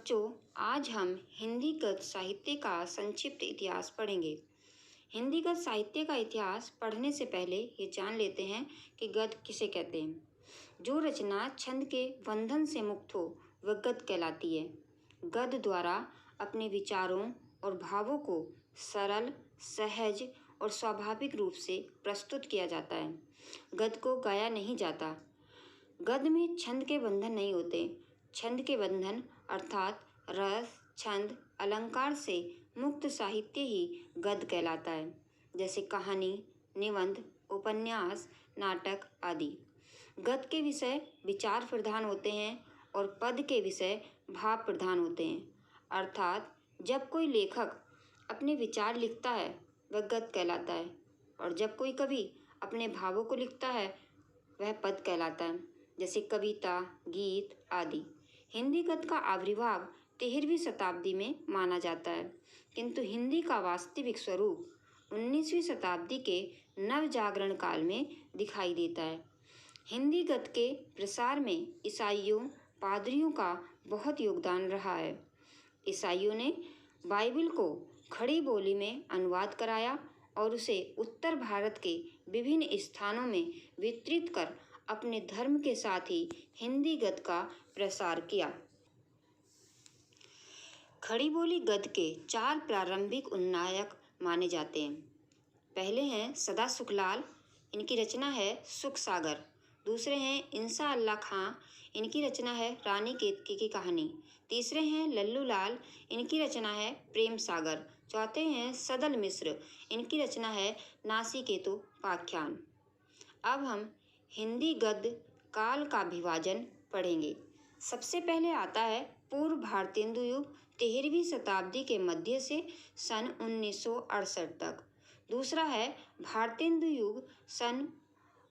बच्चों, आज हम हिंदी गद्य साहित्य का संक्षिप्त इतिहास पढ़ेंगे। हिंदी गद्य साहित्य का इतिहास पढ़ने से पहले ये जान लेते हैं कि गद्य किसे कहते हैं। जो रचना छंद के बंधन से मुक्त हो वह गद्य कहलाती है। गद्य द्वारा अपने विचारों और भावों को सरल, सहज और स्वाभाविक रूप से प्रस्तुत किया जाता है। गद्य को गाया नहीं जाता। गद्य में छंद के बंधन नहीं होते। छंद के बंधन अर्थात रस, छंद, अलंकार से मुक्त साहित्य ही गद्य कहलाता है, जैसे कहानी, निबंध, उपन्यास, नाटक आदि। गद्य के विषय विचार प्रधान होते हैं और पद के विषय भाव प्रधान होते हैं। अर्थात जब कोई लेखक अपने विचार लिखता है वह गद्य कहलाता है, और जब कोई कवि अपने भावों को लिखता है वह पद कहलाता है, जैसे कविता, गीत आदि। हिंदी गद्य का आविर्भाव 13वीं शताब्दी में माना जाता है, किंतु हिंदी का वास्तविक स्वरूप 19वीं शताब्दी के नवजागरण काल में दिखाई देता है। हिंदी गद्य के प्रसार में ईसाइयों, पादरियों का बहुत योगदान रहा है। ईसाइयों ने बाइबल को खड़ी बोली में अनुवाद कराया और उसे उत्तर भारत के विभिन्न स्थानों में वितरित कर अपने धर्म के साथ ही हिंदी गद्य का प्रसार किया। खड़ी बोली गद्य के 4 प्रारंभिक उन्नायक माने जाते हैं। पहले हैं सदा सुखलाल, इनकी रचना है सुख सागर। दूसरे हैं इंसा अल्लाह खां, इनकी रचना है रानी केतकी की कहानी। तीसरे हैं लल्लू लाल, इनकी रचना है प्रेम सागर। चौथे हैं सदल मिश्र, इनकी रचना है नासिकेतु पाख्यान। अब हम हिंदी गद्य काल का विभाजन पढ़ेंगे। सबसे पहले आता है पूर्व भारतेंदु युग 13वीं शताब्दी के मध्य से सन 1968 तक। दूसरा है भारतेंदु युग सन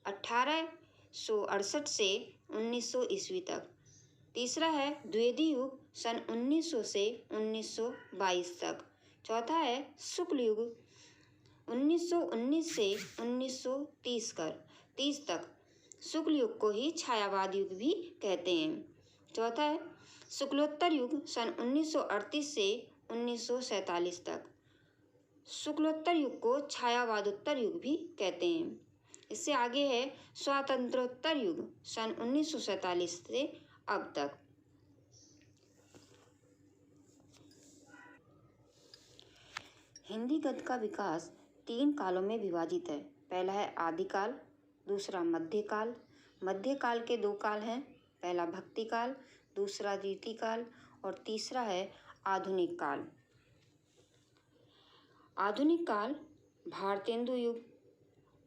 1868 से 1900 ईस्वी तक। तीसरा है द्विवेदी युग सन 1900 से 1922 तक। चौथा है शुक्ल युग 1919 से 1930 तक। शुक्ल युग को ही छायावाद युग भी कहते हैं। चौथा है शुक्लोत्तर युग सन 1938 से 1947 तक। शुक्लोत्तर युग को छायावादोत्तर युग भी कहते हैं। इससे आगे है स्वातंत्रोत्तर युग सन 1947 से अब तक। हिंदी गद्य का विकास 3 कालों में विभाजित है। पहला है आदिकाल, दूसरा मध्यकाल। मध्यकाल के 2 काल हैं, पहला भक्ति काल, दूसरा रीतिकाल और तीसरा है आधुनिक काल। आधुनिक काल भारतेंदु युग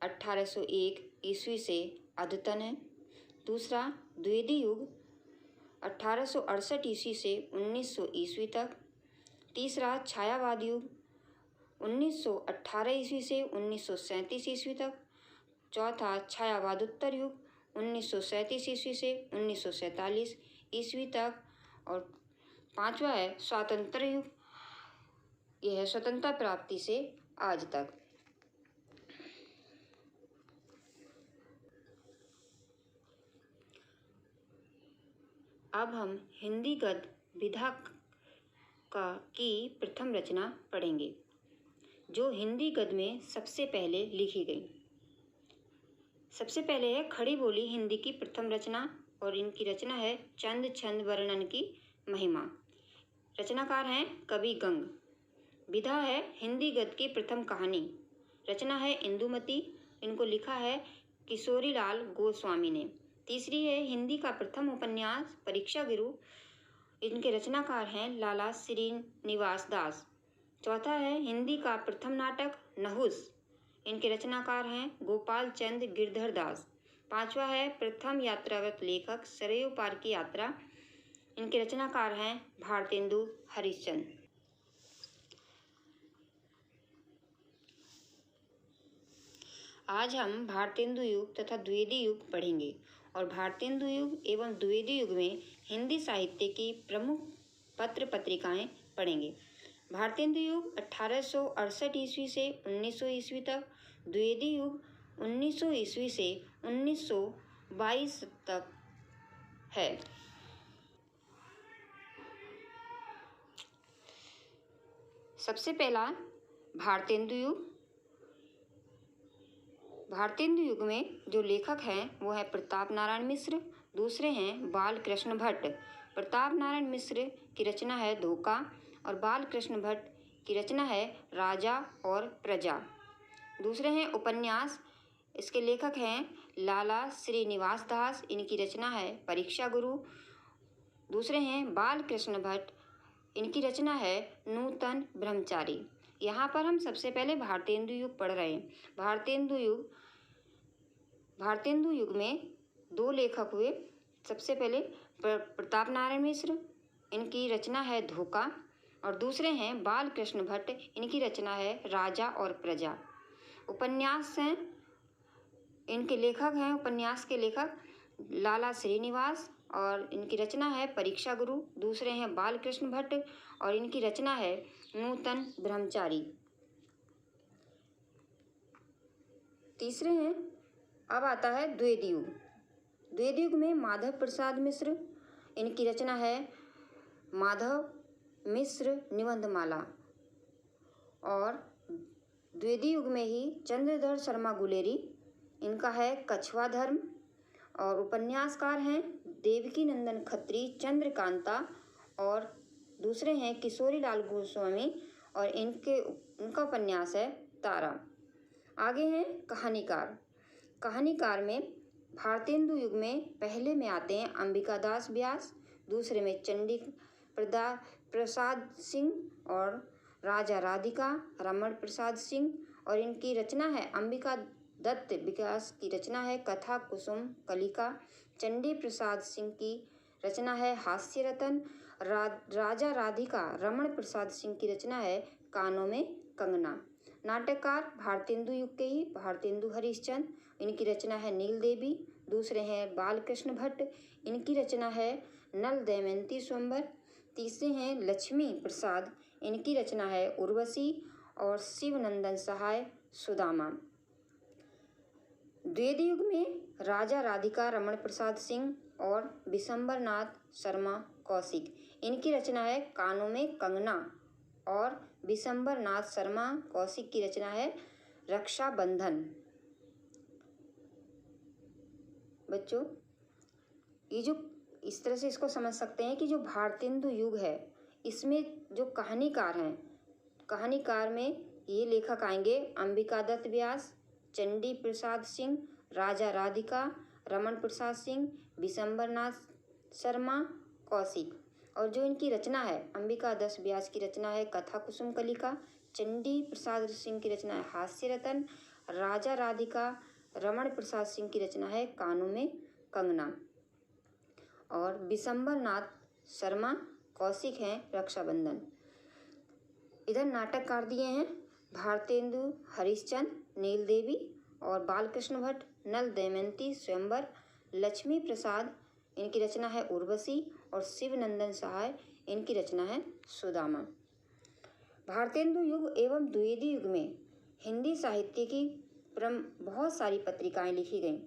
1801 ईस्वी से अद्यतन है। दूसरा द्विवेदी युग 1868 ईस्वी से 1900 ईस्वी तक। तीसरा छायावाद युग 1918 ईस्वी से 1937 ईस्वी तक। चौथा छायावादोत्तर युग 1937 ईस्वी से 1947 ईस्वी तक। और पांचवा है स्वातंत्र युग, यह है स्वतंत्रता प्राप्ति से आज तक। अब हम हिंदी गद्य विधा की प्रथम रचना पढ़ेंगे, जो हिंदी गद्य में सबसे पहले लिखी गई। सबसे पहले है खड़ी बोली हिंदी की प्रथम रचना, और इनकी रचना है चंद छंद वर्णन की महिमा। रचनाकार हैं कवि गंग। विधा है हिंदी गद्य की प्रथम कहानी। रचना है इंदुमती, इनको लिखा है किशोरीलाल गोस्वामी ने। तीसरी है हिंदी का प्रथम उपन्यास परीक्षा गुरु, इनके रचनाकार हैं लाला श्रीनिवास दास। चौथा है हिंदी का प्रथम नाटक नहुस, इनके रचनाकार हैं गोपाल चंद गिरधर दास। पांचवा है प्रथम यात्रागत लेखक सरयू पार की यात्रा, इनके रचनाकार हैं भारतेंदु हरिश्चंद्र। आज हम भारतेंदु युग तथा द्विवेदी युग पढ़ेंगे, और भारतेंदु युग एवं द्विवेदी युग में हिंदी साहित्य की प्रमुख पत्र पत्रिकाएं पढ़ेंगे। भारतेंदु युग 1868 ईस्वी से 1900 ईस्वी तक। द्विवेदी युग 1900 ईस्वी से 1922 तक है। सबसे पहला भारतेंदु युग। भारतेंदु युग में जो लेखक हैं वो है प्रताप नारायण मिश्र, दूसरे हैं बाल कृष्ण भट्ट। प्रताप नारायण मिश्र की रचना है धोखा और बाल कृष्ण भट्ट की रचना है राजा और प्रजा। दूसरे हैं उपन्यास, इसके लेखक हैं लाला श्रीनिवास दास, इनकी रचना है परीक्षा गुरु। दूसरे हैं बाल कृष्ण भट्ट, इनकी रचना है नूतन ब्रह्मचारी। यहाँ पर हम सबसे पहले भारतेंदु युग पढ़ रहे हैं। भारतेंदु युग में दो लेखक हुए। सबसे पहले प्रताप नारायण मिश्र, इनकी रचना है धोखा, और दूसरे हैं बाल कृष्ण भट्ट, इनकी रचना है राजा और प्रजा। उपन्यास हैं, इनके लेखक हैं उपन्यास के लेखक लाला श्रीनिवास और इनकी रचना है परीक्षा गुरु। दूसरे हैं बाल कृष्ण भट्ट और इनकी रचना है नूतन ब्रह्मचारी। तीसरे हैं, अब आता है द्वैध युग। द्वैध युग में माधव प्रसाद मिश्र, इनकी रचना है माधव मिश्र निबंधमाला। और द्वैध युग में ही चंद्रधर शर्मा गुलेरी, इनका है कछुआ धर्म। और उपन्यासकार हैं देवकी नंदन खत्री चंद्रकांता और दूसरे हैं किशोरी लाल गोस्वामी और इनका उपन्यास है तारा। आगे हैं कहानीकार। कहानीकार में भारतेंदु युग में पहले में आते हैं अंबिका दास व्यास, दूसरे में चंडी प्रसाद सिंह और राजा राधिका रमण प्रसाद सिंह, और इनकी रचना है अंबिका दत्त विकास की रचना है कथा कुसुम कलिका। चंडी प्रसाद सिंह की रचना है हास्य रतन। राजा राधिका रमण प्रसाद सिंह की रचना है कानों में कंगना। नाटककार भारतेंदु युग के ही भारतेंदु हरिश्चंद्र, इनकी रचना है नील देवी। दूसरे हैं बालकृष्ण भट्ट, इनकी रचना है नल दमयंती स्वयंवर। तीसरे हैं लक्ष्मी प्रसाद, इनकी रचना है उर्वशी और शिवनंदन सहाय सुदामा। द्वैध युग में राजा राधिका रमण प्रसाद सिंह और विशंबरनाथ शर्मा कौशिक, इनकी रचना है कानों में कंगना और विशंबरनाथ शर्मा कौशिक की रचना है रक्षाबंधन। बच्चों, ये जो इस तरह से इसको समझ सकते हैं कि जो भारतेंदु युग है इसमें जो कहानीकार हैं, कहानीकार में ये लेखक आएंगे अंबिका दत्त व्यास, चंडी प्रसाद सिंह, राजा राधिका रमण प्रसाद सिंह, विशंबरनाथ शर्मा कौशिक। और जो इनकी रचना है अंबिका दत्त व्यास की रचना है कथा कुसुम कलिका, चंडी प्रसाद सिंह की रचना है हास्य रतन, राजा राधिका रमण प्रसाद सिंह की रचना है कानों में कंगना, और विशंबरनाथ शर्मा कौशिक हैं रक्षाबंधन। इधर नाटककार दिए हैं भारतेंदु हरिश्चंद्र नील देवी और बालकृष्ण भट्ट नल दमयंती स्वयंवर। लक्ष्मी प्रसाद, इनकी रचना है उर्वशी और शिवनंदन सहाय, इनकी रचना है सुदामा। भारतेंदु युग एवं द्विवेदी युग में हिंदी साहित्य की बहुत सारी पत्रिकाएं लिखी गईं,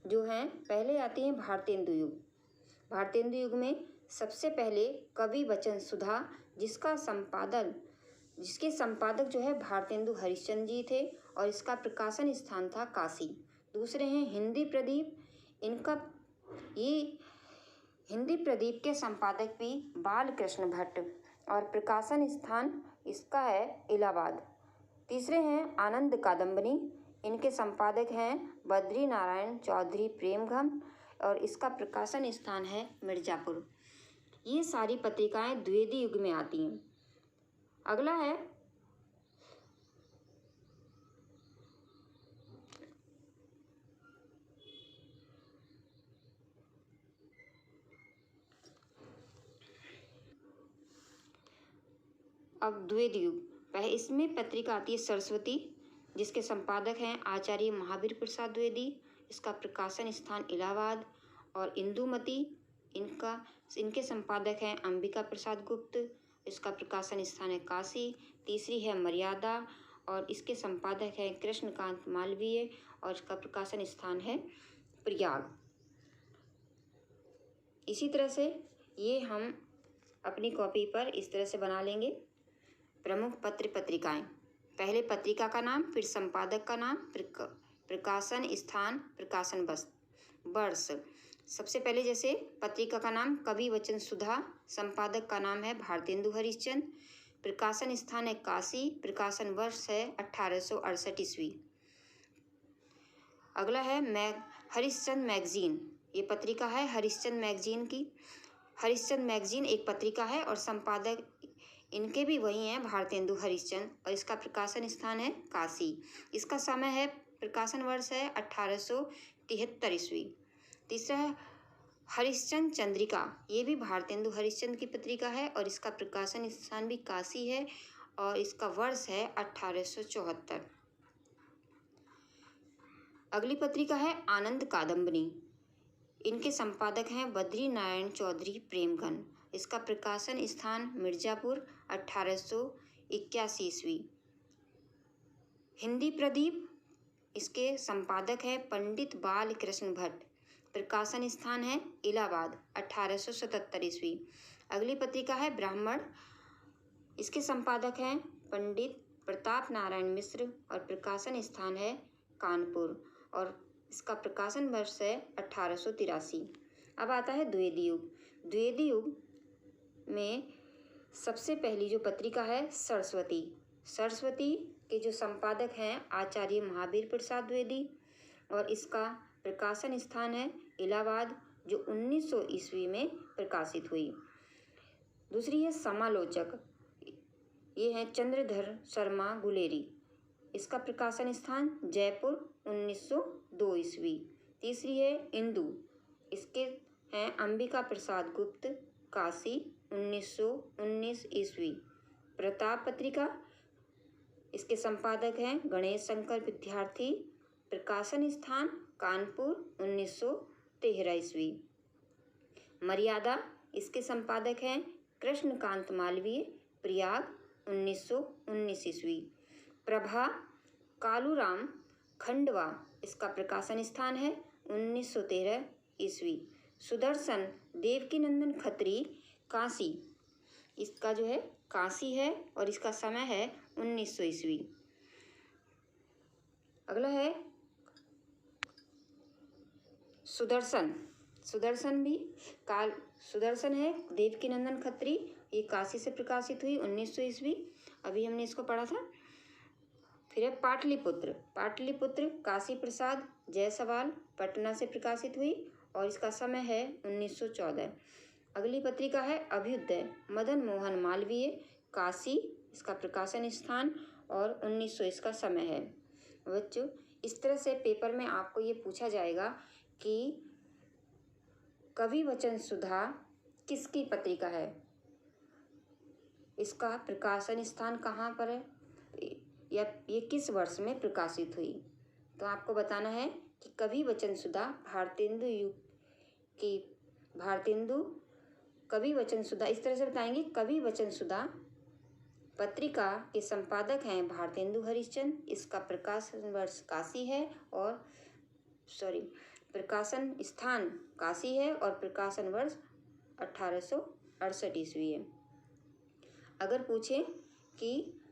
जो हैं पहले आती हैं भारतेंदु युग। भारतेंदु युग में सबसे पहले कवि वचन सुधा, जिसके संपादक जो है भारतेंदु हरिश्चंद्र जी थे और इसका प्रकाशन स्थान था काशी। दूसरे हैं हिंदी प्रदीप, हिंदी प्रदीप के संपादक भी बालकृष्ण भट्ट और प्रकाशन स्थान इसका है इलाहाबाद। तीसरे हैं आनंद कादम्बनी, इनके संपादक हैं बद्री नारायण चौधरी प्रेमघम और इसका प्रकाशन स्थान है मिर्जापुर। ये सारी पत्रिकाएं द्विवेदी युग में आती हैं। अगला है अब द्विवेद युग। इसमें पत्रिका आती है सरस्वती, जिसके संपादक हैं आचार्य महावीर प्रसाद द्विवेदी, इसका प्रकाशन स्थान इलाहाबाद। और इंदुमती, इनके संपादक हैं अंबिका प्रसाद गुप्त, इसका प्रकाशन स्थान है काशी। तीसरी है मर्यादा और इसके संपादक हैं कृष्णकांत मालवीय और इसका प्रकाशन स्थान है प्रयाग। इसी तरह से ये हम अपनी कॉपी पर इस तरह से बना लेंगे। प्रमुख पत्र पत्रिकाएं। पहले पत्रिका का नाम, फिर संपादक का नाम, प्रकाशन स्थान, प्रकाशन वर्ष। सबसे पहले जैसे पत्रिका का नाम कवि वचन सुधा, संपादक का नाम है भारतेंदु हरिश्चंद्र, प्रकाशन स्थान है काशी, प्रकाशन वर्ष है 1868 ईस्वी। अगला है हरिश्चंद्र मैगजीन। ये पत्रिका है हरिश्चंद्र मैगजीन की। हरिश्चंद्र मैगजीन एक पत्रिका है और संपादक इनके भी वही हैं, भारतेंदु हरिश्चंद्र, और इसका प्रकाशन स्थान है काशी। इसका समय है, प्रकाशन वर्ष है 1873 ईस्वी। तीसरा है हरिश्चंद्र चंद्रिका। ये भी भारतेंदु हरिश्चंद्र की पत्रिका है और इसका प्रकाशन स्थान भी काशी है और इसका वर्ष है 1874। अगली पत्रिका है आनंद कादम्बनी। इनके संपादक हैं बद्री नारायण चौधरी प्रेमगन। इसका प्रकाशन स्थान मिर्जापुर 1881 ईस्वी। हिंदी प्रदीप, इसके संपादक हैं पंडित बाल कृष्ण भट्ट, प्रकाशन स्थान है इलाहाबाद 1877 ईस्वी। अगली पत्रिका है ब्राह्मण। इसके संपादक हैं पंडित प्रताप नारायण मिश्र और प्रकाशन स्थान है कानपुर और इसका प्रकाशन वर्ष है 1883। अब आता है द्विवेदी युग। द्विवेदी युग में सबसे पहली जो पत्रिका है सरस्वती। सरस्वती के जो संपादक हैं आचार्य महावीर प्रसाद द्विवेदी और इसका प्रकाशन स्थान है इलाहाबाद, जो 1900 ईस्वी में प्रकाशित हुई। दूसरी है समालोचक। ये है चंद्रधर शर्मा गुलेरी। इसका प्रकाशन स्थान जयपुर 1902 ईस्वी। तीसरी है इंदु। इसके हैं अंबिका प्रसाद गुप्त, काशी 1919 ईस्वी। प्रताप पत्रिका, इसके संपादक हैं गणेश शंकर विद्यार्थी, प्रकाशन स्थान कानपुर 1913 ईस्वी। मर्यादा, इसके संपादक हैं कृष्णकांत मालवीय, प्रयाग 1919 ईस्वी। प्रभा, कालूराम खंडवा, इसका प्रकाशन स्थान है 1913 ईस्वी। सुदर्शन देवकीनंदन खत्री, काशी, इसका जो है काशी है और इसका समय है 1900 ईस्वी। अगला है सुदर्शन। सुदर्शन भी सुदर्शन है देवकीनंदन खत्री, ये काशी से प्रकाशित हुई 1900 ईस्वी। अभी हमने इसको पढ़ा था। फिर है पाटलिपुत्र। पाटलिपुत्र काशी प्रसाद जायसवाल, पटना से प्रकाशित हुई और इसका समय है 1914। अगली पत्रिका है अभ्युदय, मदन मोहन मालवीय, काशी, इसका प्रकाशन स्थान और 1900 इसका समय है। बच्चों, इस तरह से पेपर में आपको ये पूछा जाएगा कि कवि वचन सुधा किसकी पत्रिका है, इसका प्रकाशन स्थान कहाँ पर है या ये किस वर्ष में प्रकाशित हुई। तो आपको बताना है कि कवि वचन सुधा भारतेंदु युग की कवि वचन सुधा, इस तरह से बताएंगे। कवि वचन सुधा पत्रिका के संपादक हैं भारतेंदु हरिश्चंद्र, इसका प्रकाशन वर्ष काशी है और प्रकाशन स्थान काशी है और प्रकाशन वर्ष 1868 ईस्वी है। अगर पूछे कि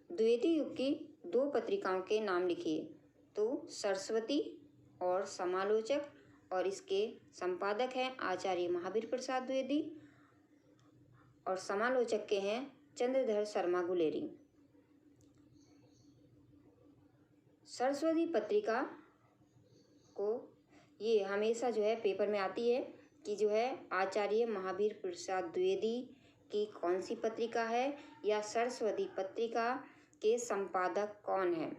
द्विवेदी युग की 2 पत्रिकाओं के नाम लिखिए तो सरस्वती और समालोचक, और इसके संपादक हैं आचार्य महावीर प्रसाद द्विवेदी और समालोचक के हैं चंद्रधर शर्मा गुलेरी। सरस्वती पत्रिका को ये हमेशा जो है पेपर में आती है कि जो है आचार्य महावीर प्रसाद द्विवेदी की कौन सी पत्रिका है या सरस्वती पत्रिका के संपादक कौन है।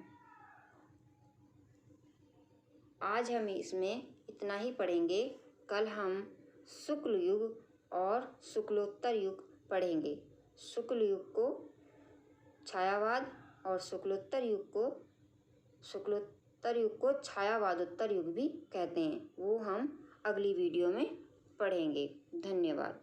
आज हम इसमें इतना ही पढ़ेंगे। कल हम शुक्ल युग और शुक्लोत्तर युग पढ़ेंगे। शुक्ल युग को छायावाद और शुक्लोत्तर युग को छायावादोत्तर युग भी कहते हैं। वो हम अगली वीडियो में पढ़ेंगे। धन्यवाद।